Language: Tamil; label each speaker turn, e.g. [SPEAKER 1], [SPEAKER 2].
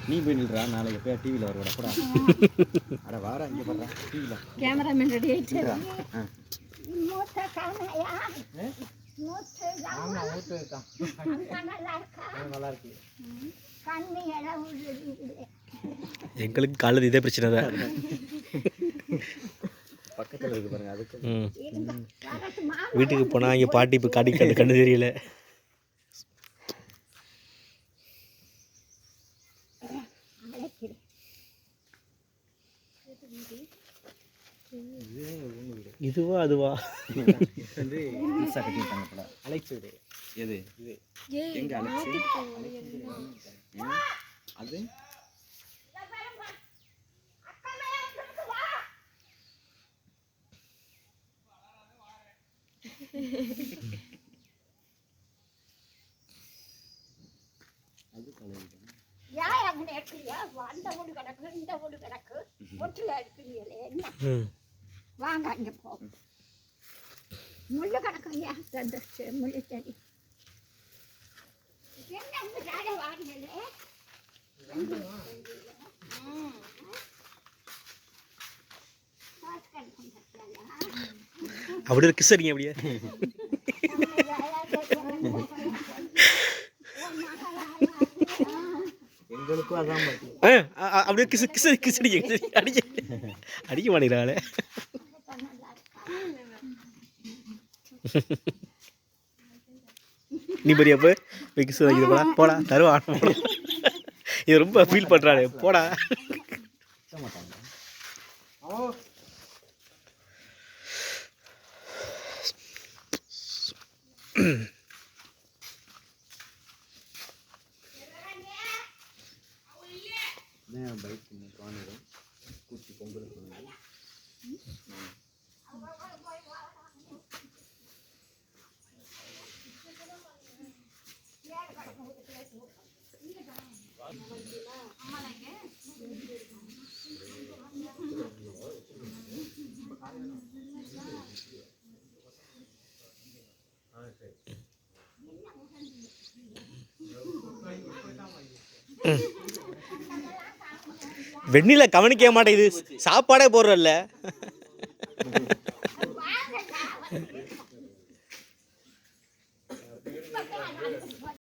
[SPEAKER 1] நீ போய் நில்றா, நாளைக்கு போய் டிவியில் வருவா கூட. அட வாடா இங்கே போடுறா டிவியில்.
[SPEAKER 2] கேமராமேன் ரெடி ஆயிடுச்சு.
[SPEAKER 1] நல்லா இருக்கு.
[SPEAKER 3] எங்களுக்கு காலையில் இதே பிரச்சனை தான்.
[SPEAKER 1] பக்கத்தில் இருக்கு பாருங்க. அதுக்கு
[SPEAKER 3] வீட்டுக்கு போனால் இங்கே பாட்டி இப்போ காட்டிக்காது, கண்ணு தெரியல. இதுவா அதுவா
[SPEAKER 1] வந்து புதுசாக கட்டியிருக்காங்க போல. அலெக்ஸ் வீடு எது இது? எங்க அலெக்ஸ்? அது அது கலையில
[SPEAKER 2] வாங்க அங்கே போ. முள்ளு கிடக்குங்க முள்ளு செடி. என்ன வாங்கினே
[SPEAKER 3] அப்படியே கிஸ் அடிங்க அப்படியே.
[SPEAKER 1] எங்களுக்கும் அதான்
[SPEAKER 3] அப்படியே கிஸ் கிஸ் கிஸ் அடிக்க அடிக்க அடிக்க மாட்டேங்கிறாளே. நீ பெரிய போய் கிஸ் வாங்கிது போடா போடா தருவா. இது ரொம்ப ஃபீல் பண்ணுறாளே போடா.
[SPEAKER 1] பைக் காணிடும் கூச்சி பொங்கல் சொன்னது.
[SPEAKER 3] வெண்ணில கவனிக்க மாட்டேங்குது, சாப்பாடே போடுறல்ல.